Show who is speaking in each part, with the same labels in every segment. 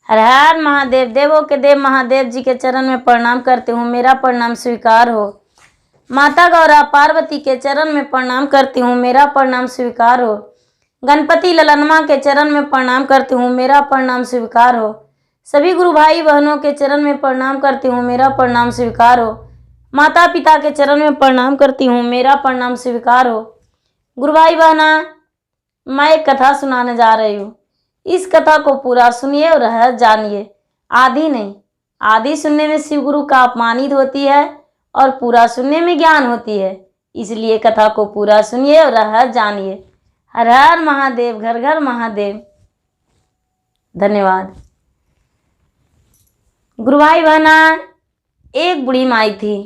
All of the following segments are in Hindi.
Speaker 1: हर हर महादेव। देवों के देव महादेव जी के चरण में प्रणाम करती हूँ, मेरा प्रणाम स्वीकार हो। माता गौरा पार्वती के चरण में प्रणाम करती हूँ, मेरा प्रणाम स्वीकार हो। गणपति ललनमा के चरण में प्रणाम करती हूँ, मेरा प्रणाम स्वीकार हो। सभी गुरु भाई बहनों के चरण में प्रणाम करती हूँ, मेरा प्रणाम स्वीकार हो। माता पिता के चरण में प्रणाम करती हूँ, मेरा प्रणाम स्वीकार हो। गुरु भाई बहना, मैं एक कथा सुनाने जा रही हूँ। इस कथा को पूरा सुनिए और रहस्य जानिए। आधी नहीं, आधी सुनने में शिव गुरु का अपमानित होती है और पूरा सुनने में ज्ञान होती है। इसलिए कथा को पूरा सुनिए और रहस्य जानिए। हर हर महादेव, घर घर महादेव। धन्यवाद। गुरु भाई बहना, एक बुढ़ी माई थी।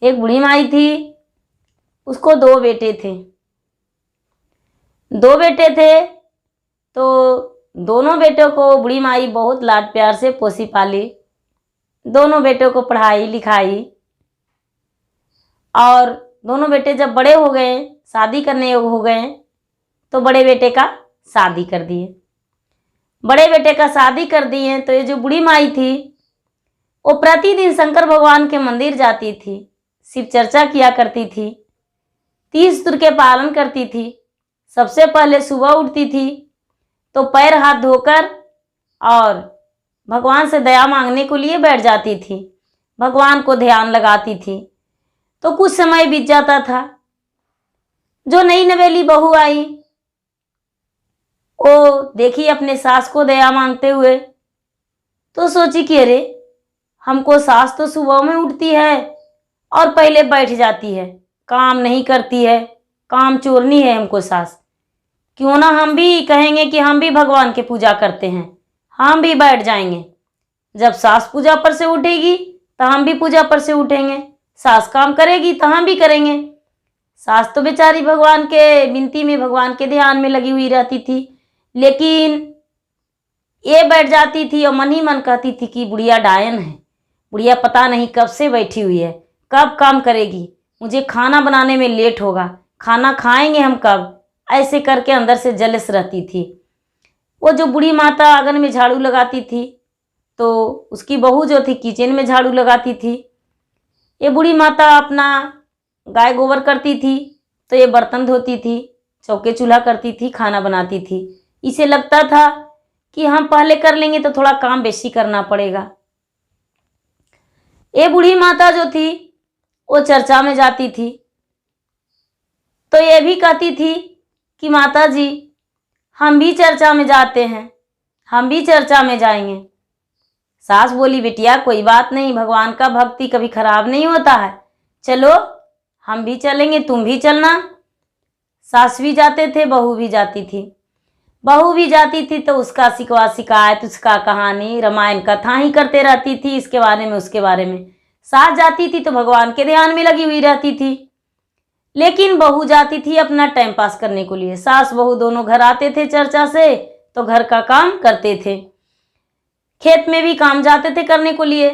Speaker 1: एक बुढ़ी माई थी, उसको दो बेटे थे। दो बेटे थे तो दोनों बेटों को बुढ़ी माई बहुत लाड प्यार से पोसी पाली। दोनों बेटों को पढ़ाई लिखाई और दोनों बेटे जब बड़े हो गए, शादी करने योग्य हो गए, तो बड़े बेटे का शादी कर दिए। बड़े बेटे का शादी कर दिए तो ये जो बुढ़ी माई थी वो प्रतिदिन शंकर भगवान के मंदिर जाती थी, शिव चर्चा किया करती थी, 30 सूत्र के पालन करती थी। सबसे पहले सुबह उठती थी तो पैर हाथ धोकर और भगवान से दया मांगने के लिए बैठ जाती थी। भगवान को ध्यान लगाती थी। तो कुछ समय बीत जाता था। जो नई नवेली बहू आई वो देखी अपने सास को दया मांगते हुए, तो सोची कि अरे, हमको सास तो सुबह में उठती है और पहले बैठ जाती है, काम नहीं करती है, काम चोरनी है हमको सास। क्यों ना हम भी कहेंगे कि हम भी भगवान की पूजा करते हैं, हम भी बैठ जाएंगे। जब सास पूजा पर से उठेगी तो हम भी पूजा पर से उठेंगे, सास काम करेगी तो हम भी करेंगे। सास तो बेचारी भगवान के विनती में, भगवान के ध्यान में लगी हुई रहती थी, लेकिन ये बैठ जाती थी और मन ही मन कहती थी कि बुढ़िया डायन है, बुढ़िया पता नहीं कब से बैठी हुई है, कब काम करेगी, मुझे खाना बनाने में लेट होगा, खाना खाएंगे हम कब, ऐसे करके अंदर से जलस रहती थी। वो जो बूढ़ी माता आंगन में झाड़ू लगाती थी तो उसकी बहू जो थी किचन में झाड़ू लगाती थी। ये बूढ़ी माता अपना गाय गोबर करती थी तो ये बर्तन धोती थी, चौके चूल्हा करती थी, खाना बनाती थी। इसे लगता था कि हम पहले कर लेंगे तो थोड़ा काम बेशी करना पड़ेगा। ये बूढ़ी माता जो थी वो चर्चा में जाती थी तो ये भी कहती थी कि माता जी, हम भी चर्चा में जाते हैं, हम भी चर्चा में जाएंगे। सास बोली, बिटिया कोई बात नहीं, भगवान का भक्ति कभी खराब नहीं होता है, चलो हम भी चलेंगे, तुम भी चलना। सास भी जाते थे, बहू भी जाती थी। बहू भी जाती थी तो उसका शिकवा शिकायत, उसका कहानी रामायण कथा ही करते रहती थी, इसके बारे में उसके बारे में। सास जाती थी तो भगवान के ध्यान में लगी हुई रहती थी, लेकिन बहू जाती थी अपना टाइम पास करने के लिए। सास बहू दोनों घर आते थे चर्चा से तो घर का काम करते थे, खेत में भी काम जाते थे करने के लिए,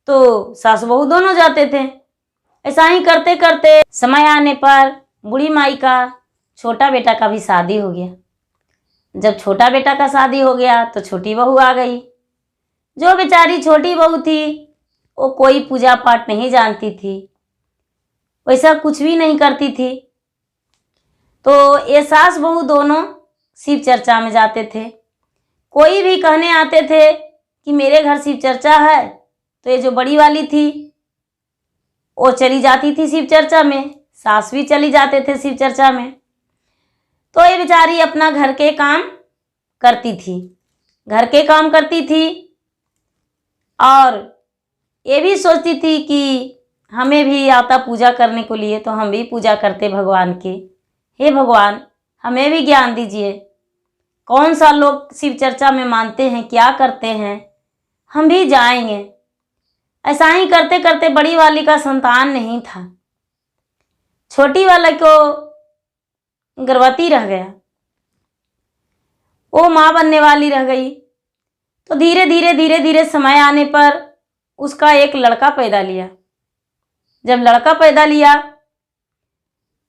Speaker 1: तो सास बहू दोनों जाते थे। ऐसा ही करते करते समय आने पर बूढ़ी माई का छोटा बेटा का भी शादी हो गया। जब छोटा बेटा का शादी हो गया तो छोटी बहू आ गई। जो बेचारी छोटी बहू थी वो कोई पूजा पाठ नहीं जानती थी, वैसा कुछ भी नहीं करती थी। तो ये सास बहू दोनों शिव चर्चा में जाते थे। कोई भी कहने आते थे कि मेरे घर शिव चर्चा है तो ये जो बड़ी वाली थी वो चली जाती थी शिव चर्चा में, सास भी चली जाते थे शिव चर्चा में। तो ये बेचारी अपना घर के काम करती थी, घर के काम करती थी और ये भी सोचती थी कि हमें भी आता पूजा करने के लिए तो हम भी पूजा करते भगवान के। हे भगवान, हमें भी ज्ञान दीजिए, कौन सा लोग शिव चर्चा में मानते हैं, क्या करते हैं, हम भी जाएंगे। ऐसा ही करते करते बड़ी वाली का संतान नहीं था, छोटी वाला को गर्भवती रह गया, वो माँ बनने वाली रह गई। तो धीरे धीरे समय आने पर उसका एक लड़का पैदा लिया। जब लड़का पैदा लिया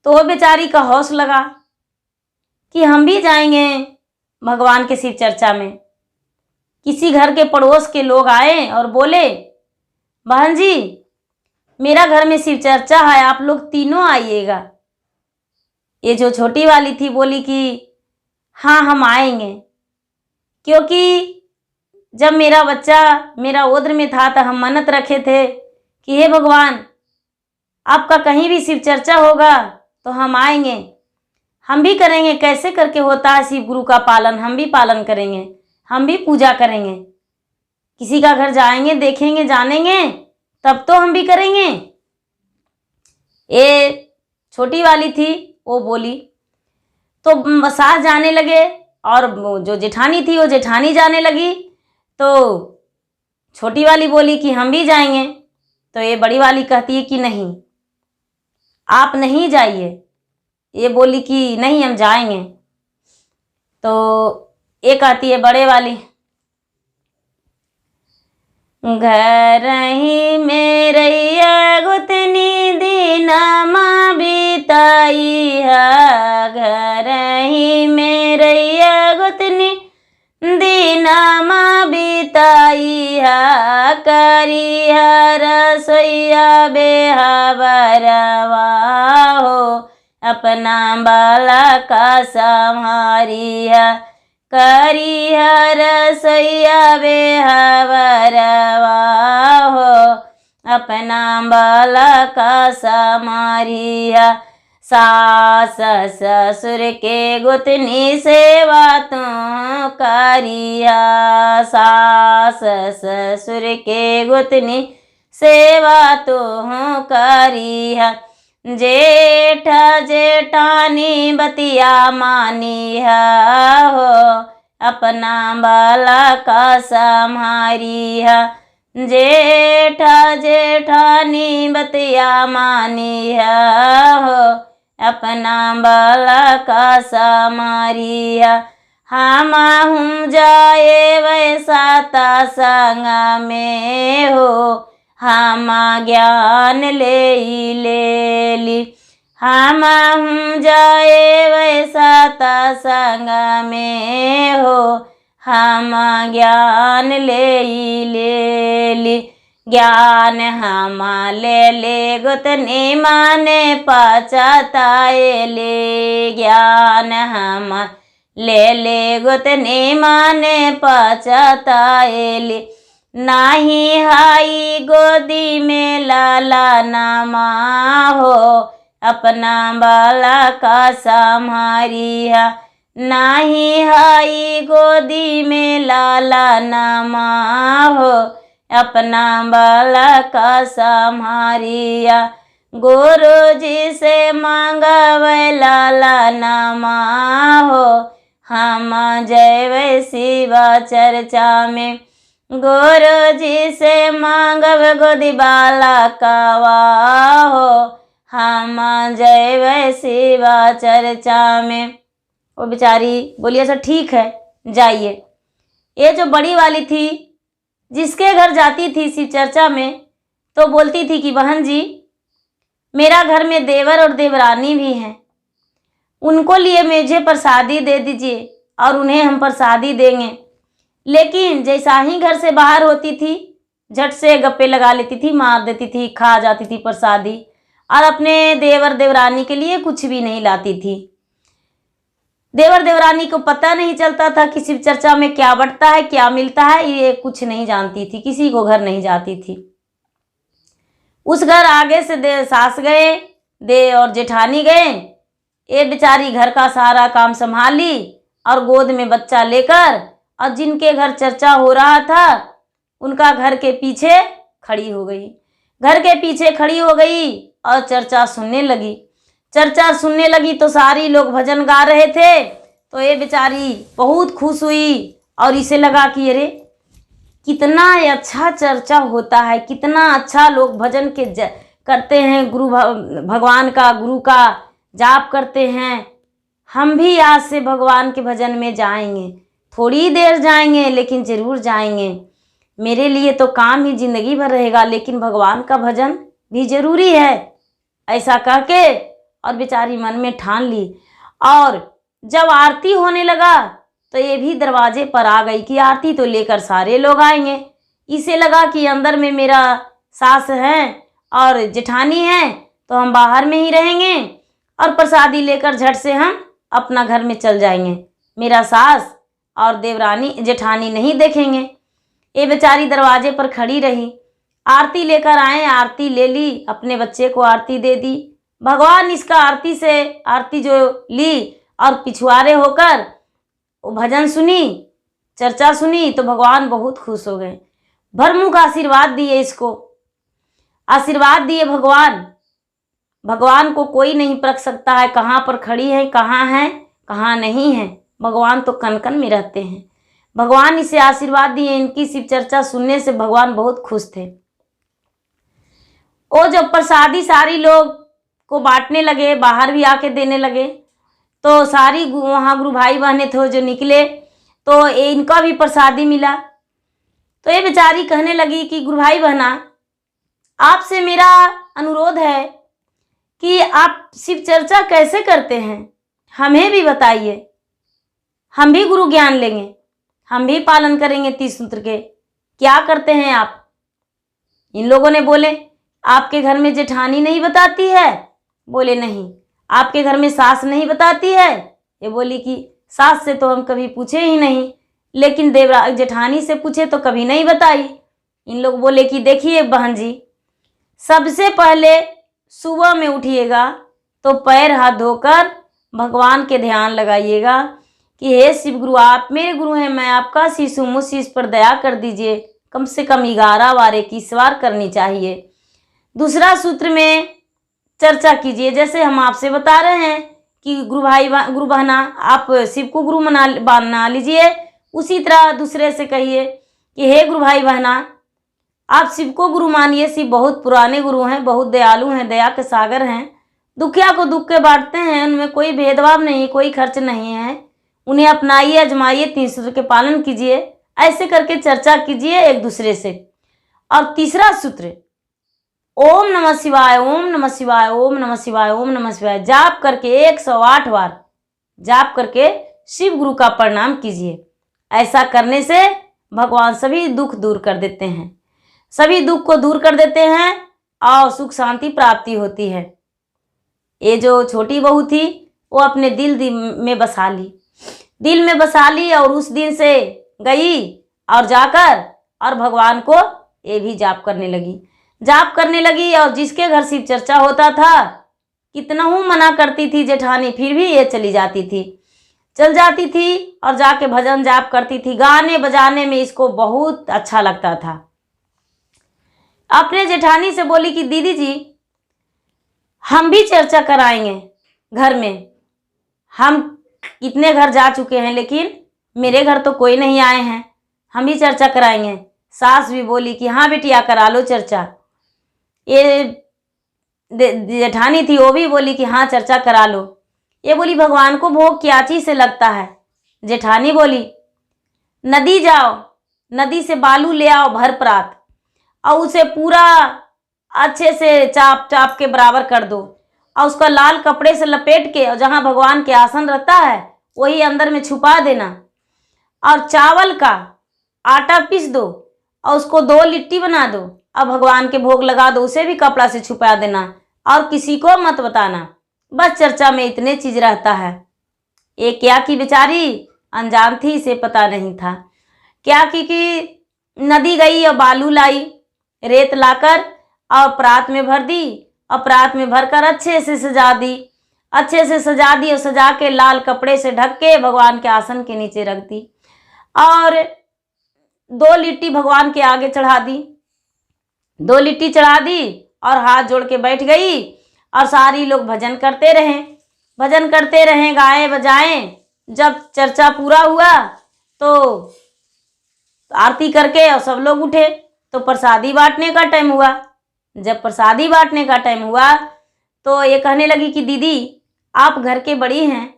Speaker 1: तो वो बेचारी का हौस लगा कि हम भी जाएंगे भगवान के शिव चर्चा में। किसी घर के पड़ोस के लोग आए और बोले, बहन जी मेरा घर में शिव चर्चा है, आप लोग तीनों आइएगा। ये जो छोटी वाली थी बोली कि हाँ हम आएंगे, क्योंकि जब मेरा बच्चा मेरा उद्र में था तो हम मन्नत रखे थे कि हे भगवान आपका कहीं भी शिव चर्चा होगा तो हम आएंगे, हम भी करेंगे, कैसे करके होता है शिव गुरु का पालन, हम भी पालन करेंगे, हम भी पूजा करेंगे, किसी का घर जाएंगे, देखेंगे, जानेंगे, तब तो हम भी करेंगे। ये छोटी वाली थी वो बोली, तो सास जाने लगे और जो जेठानी थी वो जेठानी जाने लगी। तो छोटी वाली बोली कि हम भी जाएंगे। तो ये बड़ी वाली कहती है कि नहीं आप नहीं जाइए। ये बोली कि नहीं हम जाएंगे। तो ये कहती है बड़े वाली, घर ही मेरे गुतनी दीनमा बीताई है, घर ही मेरे गुतनी दीनमा बीताई है, करी है रसोईया बेहबरवा हो, अपना बाला का संहारी है, करी है रसोईया बेहबरवा हो, अपना बाला का संहारी है। सास ससुर के गुतनी सेवा तू करिया, सास ससुर के गुतनी सेवा तू करिया, जेठ जेठानी बतिया मानी है हो, अपना बाला का संहारी है, जेठ जेठानी बतिया मानी है हो, अपना बाला का संहारी है। हम जाए वैसा ता संग में हो, हम ज्ञान ले ली, हम जाए वैसा ता संग में हो, हम ज्ञान ले ली, ज्ञान हम ले गुतनी माने पचताए ले, ज्ञान हम ले गुतनी माने पचताए ले, नाही हाई गोदी में लाला नामा हो, अपना बाला का संहारी है, नाही हाई गोदी में लाला नामा हो, अपना बाला का संहारिया, गुरु जी से मांगवे लाला नामा हो, हम जय शिवा चर्चा में, गुरु जी से मांगव गोदी बाला कावा हो, हम जय शिवा चर्चा में। वो बेचारी बोली अच्छा ठीक है जाइए। ये जो बड़ी वाली थी जिसके घर जाती थी शिव चर्चा में, तो बोलती थी कि बहन जी मेरा घर में देवर और देवरानी भी हैं, उनको लिए मुझे प्रसादी दे दीजिए और उन्हें हम प्रसादी देंगे। लेकिन जैसा ही घर से बाहर होती थी झट से गप्पे लगा लेती थी, मार देती थी, खा जाती थी प्रसादी और अपने देवर देवरानी के लिए कुछ भी नहीं लाती थी। देवर देवरानी को पता नहीं चलता था कि शिव चर्चा में क्या बंटता है, क्या मिलता है, ये कुछ नहीं जानती थी, किसी को घर नहीं जाती थी। उस घर आगे से सास गए, दे और जेठानी गए। ये बेचारी घर का सारा काम संभाली और गोद में बच्चा लेकर और जिनके घर चर्चा हो रहा था उनका घर के पीछे खड़ी हो गई। घर के पीछे खड़ी हो गई और चर्चा सुनने लगी। चर्चा सुनने लगी तो सारी लोग भजन गा रहे थे, तो ये बेचारी बहुत खुश हुई और इसे लगा कि अरे कितना अच्छा चर्चा होता है, कितना अच्छा लोग भजन के करते हैं, भगवान का गुरु का जाप करते हैं। हम भी आज से भगवान के भजन में जाएंगे, थोड़ी देर जाएंगे लेकिन ज़रूर जाएंगे। मेरे लिए तो काम ही ज़िंदगी भर रहेगा, लेकिन भगवान का भजन भी ज़रूरी है। ऐसा कह के और बेचारी मन में ठान ली। और जब आरती होने लगा तो ये भी दरवाजे पर आ गई कि आरती तो लेकर सारे लोग आएंगे। इसे लगा कि अंदर में मेरा सास है और जेठानी है, तो हम बाहर में ही रहेंगे और प्रसादी लेकर झट से हम अपना घर में चल जाएंगे, मेरा सास और देवरानी जेठानी नहीं देखेंगे। ये बेचारी दरवाजे पर खड़ी रही। आरती लेकर आए, आरती ले ली, अपने बच्चे को आरती दे दी। भगवान इसका आरती जो ली और पिछुआरे होकर वो भजन सुनी, चर्चा सुनी, तो भगवान बहुत खुश हो गए। भरमुख आशीर्वाद दिए इसको, आशीर्वाद दिए भगवान। भगवान को कोई नहीं परख सकता है कहाँ पर खड़ी है, कहाँ नहीं है। भगवान तो कन कन में रहते हैं। भगवान इसे आशीर्वाद दिए। इनकी शिव चर्चा सुनने से भगवान बहुत खुश थे। वो जब प्रसादी सारी लोग को बांटने लगे, बाहर भी आके देने लगे, तो सारी वहाँ गुरु भाई बहने थे जो निकले, तो इनका भी प्रसादी मिला। तो ये बेचारी कहने लगी कि गुरु भाई बहना, आपसे मेरा अनुरोध है कि आप शिव चर्चा कैसे करते हैं, हमें भी बताइए, हम भी गुरु ज्ञान लेंगे, हम भी पालन करेंगे 30 सूत्र के। क्या करते हैं आप? इन लोगों ने बोले, आपके घर में जेठानी नहीं बताती है? बोले नहीं। आपके घर में सास नहीं बताती है? ये बोली कि सास से तो हम कभी पूछे ही नहीं, लेकिन जेठानी से पूछे तो कभी नहीं बताई। इन लोग बोले कि देखिए बहन जी, सबसे पहले सुबह में उठिएगा तो पैर हाथ धोकर भगवान के ध्यान लगाइएगा कि हे शिव गुरु, आप मेरे गुरु हैं, मैं आपका शिष्य हूँ, मुझ शिष्य पर दया कर दीजिए। कम से कम 11 बार की सवार करनी चाहिए। दूसरा सूत्र में चर्चा कीजिए, जैसे हम आपसे बता रहे हैं कि गुरु बहना आप शिव को गुरु बना लीजिए, उसी तरह दूसरे से कहिए कि हे गुरु भाई बहना, आप शिव को गुरु मानिए। शिव बहुत पुराने गुरु हैं, बहुत दयालु हैं, दया के सागर हैं, दुखिया को दुख के बांटते हैं, उनमें कोई भेदभाव नहीं, कोई खर्च नहीं है। उन्हें अपनाइए, अजमाइए, 3 सूत्र के पालन कीजिए। ऐसे करके चर्चा कीजिए एक दूसरे से। और तीसरा सूत्र, ओम नमः शिवाय, ओम नमः शिवाय, ओम नमः शिवाय, ओम नमः शिवाय जाप करके 108 बार जाप करके शिव गुरु का प्रणाम कीजिए। ऐसा करने से भगवान सभी दुख दूर कर देते हैं, सभी दुख को दूर कर देते हैं और सुख शांति प्राप्ति होती है। ये जो छोटी बहू थी वो अपने दिल में बसा ली, दिल में बसा ली, और उस दिन से गई और जाकर और भगवान को ये भी जाप करने लगी। और जिसके घर शिव चर्चा होता था, कितना हूँ मना करती थी जेठानी, फिर भी ये चल जाती थी और जाके भजन जाप करती थी। गाने बजाने में इसको बहुत अच्छा लगता था। अपने जेठानी से बोली कि दीदी जी, हम भी चर्चा कराएंगे घर में। हम कितने घर जा चुके हैं, लेकिन मेरे घर तो कोई नहीं आए हैं, हम भी चर्चा कराएंगे। सास भी बोली कि हाँ बेटिया, करा लो चर्चा। ये जेठानी थी, वो भी बोली कि हाँ चर्चा करा लो। ये बोली भगवान को भोग क्या चीज से लगता है? जेठानी बोली नदी जाओ, नदी से बालू ले आओ भर परात, और उसे पूरा अच्छे से चाप चाप के बराबर कर दो, और उसका लाल कपड़े से लपेट के, और जहाँ भगवान के आसन रहता है वही अंदर में छुपा देना, और चावल का आटा पीस दो और उसको 2 लिट्टी बना दो और भगवान के भोग लगा दो, उसे भी कपड़ा से छुपा देना और किसी को मत बताना। बस चर्चा में इतने चीज रहता है। ये क्या की बेचारी अनजान थी, इसे पता नहीं था। क्या की कि नदी गई और बालू लाई, रेत लाकर और परात में भर दी, और परात में भरकर अच्छे से सजा दी और सजा के लाल कपड़े से ढक के भगवान के आसन के नीचे रख दी, और 2 लिट्टी भगवान के आगे चढ़ा दी। 2 लिट्टी चढ़ा दी और हाथ जोड़ के बैठ गई, और सारी लोग भजन करते रहे, गाएं बजाएं। जब चर्चा पूरा हुआ तो आरती करके और सब लोग उठे, तो प्रसादी बांटने का टाइम हुआ। जब प्रसादी बांटने का टाइम हुआ तो ये कहने लगी कि दीदी, आप घर के बड़ी हैं,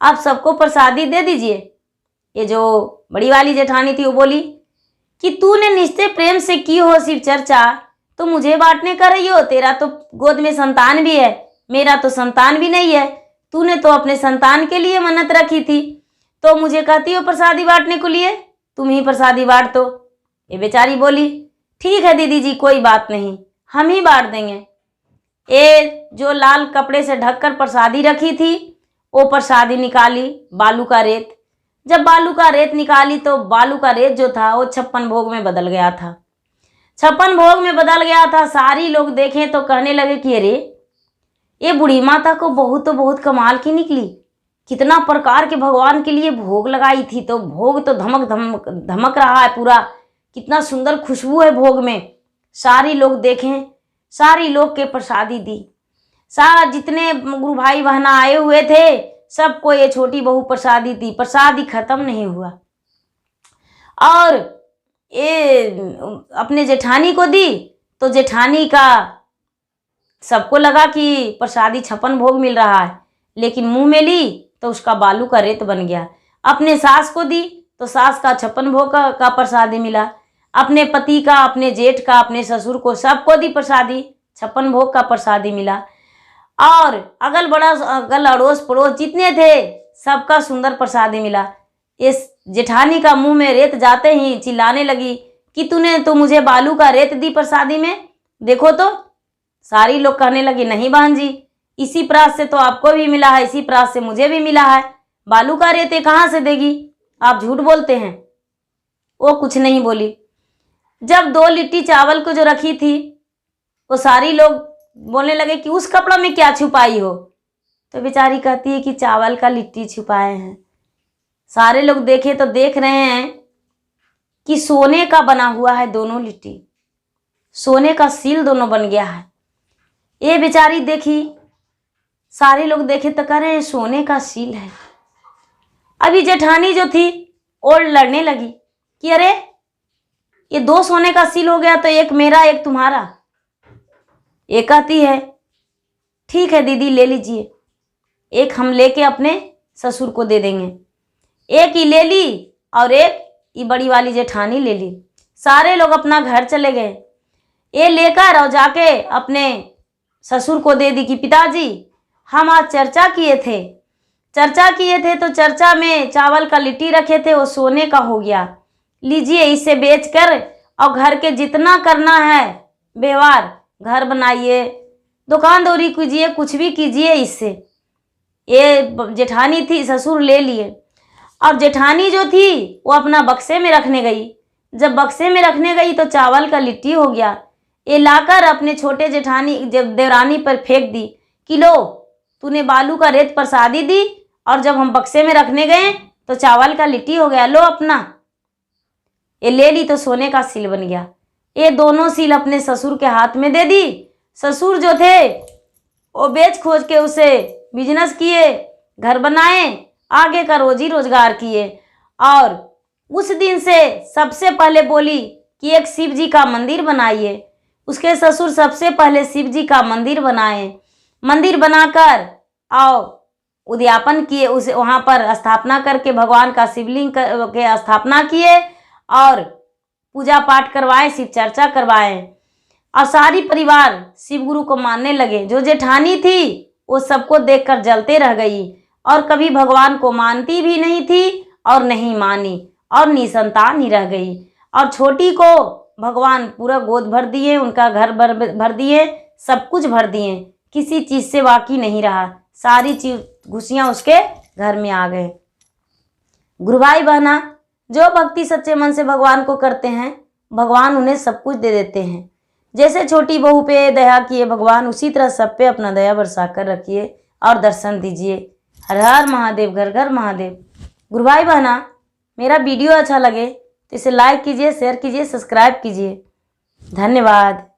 Speaker 1: आप सबको प्रसादी दे दीजिए। ये जो बड़ी वाली जेठानी थी वो बोली कि तूने निश्चय प्रेम से की हो शिव चर्चा, तो मुझे बांटने कर रही हो? तेरा तो गोद में संतान भी है, मेरा तो संतान भी नहीं है। तूने तो अपने संतान के लिए मन्नत रखी थी, तो मुझे कहती हो प्रसादी बांटने को लिए, तुम ही प्रसादी बांट दो। ये बेचारी बोली ठीक है दीदी जी, कोई बात नहीं, हम ही बांट देंगे। ये जो लाल कपड़े से ढककर प्रसादी रखी थी, वो प्रसादी निकाली बालू का रेत। जब बालू का रेत निकाली तो बालू का रेत जो था वो 56 भोग में बदल गया था। 56 भोग में बदल गया था। सारी लोग देखें तो कहने लगे कि अरे ये बूढ़ी माता को बहुत कमाल की निकली, कितना प्रकार के भगवान के लिए भोग लगाई थी, तो भोग तो धमक रहा है पूरा, कितना सुंदर खुशबू है भोग में। सारी लोग देखें, सारी लोग के प्रसादी दी। सारा जितने गुरु भाई बहना आए हुए थे सबको ये छोटी बहू प्रसादी दी। प्रसादी खत्म नहीं हुआ और ये अपने जेठानी को दी, तो जेठानी का सबको लगा कि प्रसादी 56 भोग मिल रहा है, लेकिन मुंह में ली तो उसका बालू का रेत बन गया। अपने सास को दी तो सास का 56 भोग का प्रसादी मिला। अपने पति का, अपने जेठ का, अपने ससुर को, सबको दी प्रसादी, 56 भोग का प्रसादी मिला। और अगल अड़ोस पड़ोस जितने थे सबका सुंदर प्रसादी मिला। इस जेठानी का मुंह में रेत जाते ही चिल्लाने लगी कि तूने तो मुझे बालू का रेत दी प्रसादी में, देखो तो। सारी लोग कहने लगे नहीं बहन जी, इसी प्रास से तो आपको भी मिला है, इसी प्रास से मुझे भी मिला है, बालू का रेत कहाँ से देगी, आप झूठ बोलते हैं। वो कुछ नहीं बोली। जब 2 लिट्टी चावल को जो रखी थी, वो सारी लोग बोलने लगे कि उस कपड़ा में क्या छुपाई हो, तो बेचारी कहती है कि चावल का लिट्टी छुपाए हैं। सारे लोग देखे तो देख रहे हैं कि सोने का बना हुआ है दोनों लिट्टी, सोने का सील दोनों बन गया है। ये बेचारी देखी, सारे लोग देखे तो कह रहे हैं सोने का सील है। अभी जेठानी जो थी और लड़ने लगी कि अरे ये 2 सोने का सील हो गया, तो एक मेरा एक तुम्हारा। ये कहती है ठीक है दीदी ले लीजिए, एक हम लेके अपने ससुर को दे देंगे। एक ही ले ली और एक ये बड़ी वाली जेठानी ले ली। सारे लोग अपना घर चले गए। ये लेकर और जाके अपने ससुर को दे दी कि पिताजी हम आज चर्चा किए थे तो चर्चा में चावल का लिट्टी रखे थे, वो सोने का हो गया, लीजिए इसे बेचकर और घर के जितना करना है व्यवहार, घर बनाइए, दुकानदौरी कीजिए, कुछ भी कीजिए इससे। ये जेठानी थी, ससुर ले लिए और जेठानी जो थी वो अपना बक्से में रखने गई। जब बक्से में रखने गई तो चावल का लिट्टी हो गया। ये लाकर अपने छोटे जेठानी जब देवरानी पर फेंक दी कि लो तूने बालू का रेत प्रसादी दी और जब हम बक्से में रखने गए तो चावल का लिट्टी हो गया, लो अपना। ये ले ली तो सोने का सील बन गया। ये दोनों सील अपने ससुर के हाथ में दे दी। ससुर जो थे वो बेच खोज के उसे बिजनेस किए, घर बनाए, आगे का रोजी रोजगार किए। और उस दिन से सबसे पहले बोली कि एक शिव जी का मंदिर बनाइए। उसके ससुर सबसे पहले शिव जी का मंदिर बनाए। मंदिर बनाकर आओ उद्यापन किए, उसे वहाँ पर स्थापना करके भगवान का शिवलिंग के स्थापना किए और पूजा पाठ करवाए, शिव चर्चा करवाए और सारी परिवार शिव गुरु को मानने लगे। जो जेठानी थी वो सबको देखकर जलते रह गई और कभी भगवान को मानती भी नहीं थी और नहीं मानी और निसंतान ही रह गई। और छोटी को भगवान पूरा गोद भर दिए, उनका घर भर दिए, सब कुछ भर दिए, किसी चीज़ से बाकी नहीं रहा, सारी चीज खुशियाँ उसके घर में आ गए। गुरु भाई बहना, जो भक्ति सच्चे मन से भगवान को करते हैं भगवान उन्हें सब कुछ दे देते हैं। जैसे छोटी बहू पे दया किए भगवान, उसी तरह सब पे अपना दया बरसा कर रखिए और दर्शन दीजिए। हर हर महादेव, घर घर महादेव। गुरु भाई बहना, मेरा वीडियो अच्छा लगे तो इसे लाइक कीजिए, शेयर कीजिए, सब्सक्राइब कीजिए। धन्यवाद।